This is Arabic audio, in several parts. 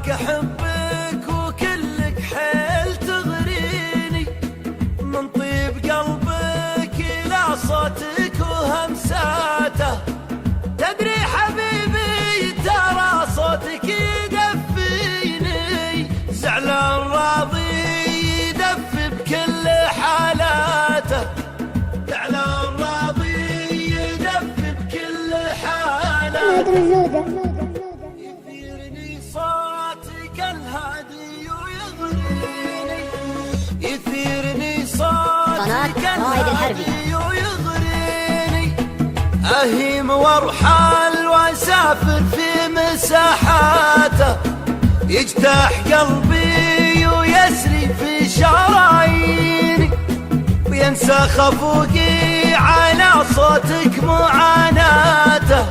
أهواك أحبك وكلك حيل تغريني، من طيب قلبك إلى صوتك وهمساته. تدري حبيبي ترى صوتك يدفيني، زعلان راضي يدفي بكل حالاته، زعلان راضي يدفي بكل حالاته. يثيرني صوتك الهادي ويغريني، يثيرني صوتك الهادي ويغريني، أهيم وارحل واسافر في مساحاته، يجتاح قلبي ويسري في شراييني، وينسى خفوقي على صوتك معاناته.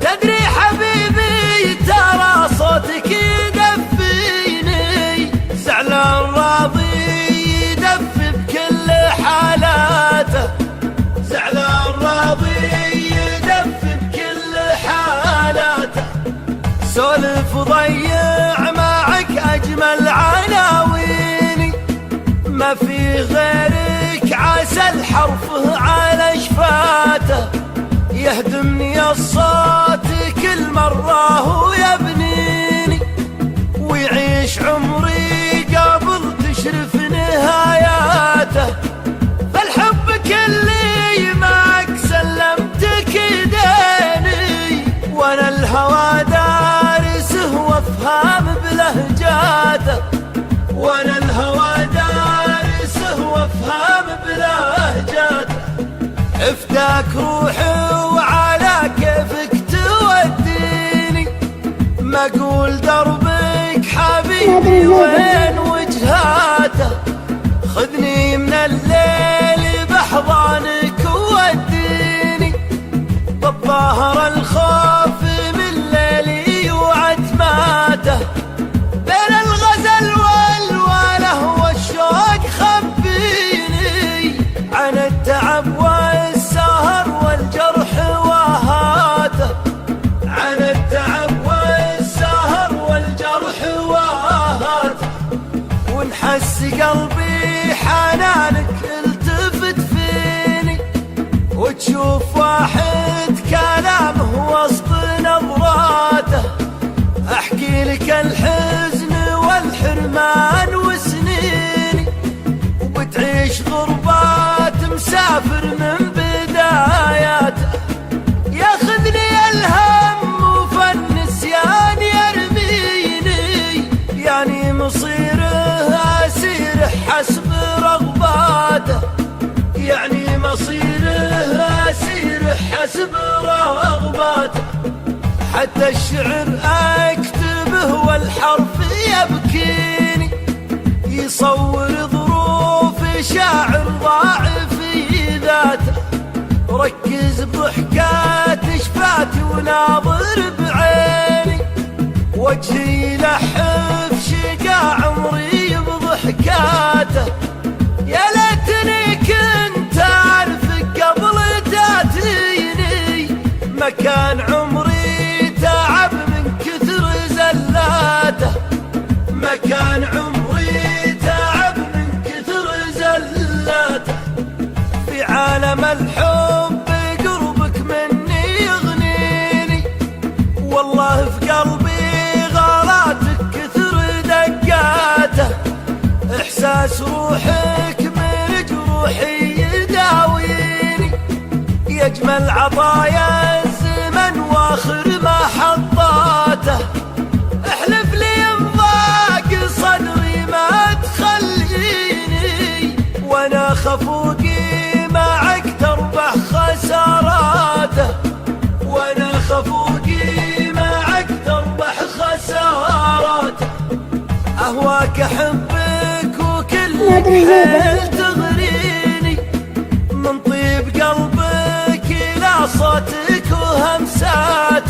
تدري حبيبي ترى صوتك يدفيني، زعلان راضي يدفي بكل حالاته، زعلان راضي يدفي بكل حالاته. سولف وضيع معك أجمل عناويني، ما في غيرك عسل حرفه على شفاته، يهدمني الصوت كل مرة هو يبنيني، ويعيش عمري قبل تشرف نهاياته. فالحب اللي معك سلمتك يديني، وانا الهوى دارسه وافهام بلهجاته، وانا الهوى دارسه وافهام بلهجاته. افتاك روحي وعلى كيفك توديني، ما اقول دربك حبيبي وين وجهاته. خذني من الليل بحضانك ووديني، بالظاهر الخوف من ليلي وعتماته، بين الغزل والوله والشوق خبيني، عن التعب والسهر والجرح وهاته، عن التعب والسهر والجرح وهاته. ونحس قلبي حنانك التفت فيني، وتشوف واحد كلامه وسط نظراته. احكي لك الحزن والحرمان وسنيني، وبتعيش غربات مسافر من بداياته. ياخذني الهم وفي النسيان يرميني، يعني مصيره اسير حسب رغباته، يعني مصيره اسير حسب رغباته. حتى الشعر اكتبه والحرف يبكيني، يصور ظروف شاعر ضاع في ذاته. ركز بضحكات شفاتي وناظر بعيني، وجهي يلحف شقا عمري بضحكاته. يا ليتني كنت اعرفك قبل تاتيني، مكان عمري تعب من كثر زلاته، مكان عمري تعب من كثر زلاته. في عالم الحب قربك مني يغنيني، والله في قلبي غاراتك كثر دقاته. احساس روحك من جروحي يداويني، يجمل عطايا الزمن واخر ما حطاته. احلف لي ينضاق صدري ما تخليني، وانا خفوقي معك تربح خساراته، وانا خفوقي معك تربح خساراته. اهواك احبك وكلك حيل تغريني، من طيب قلبك الى صوتك وهمساته.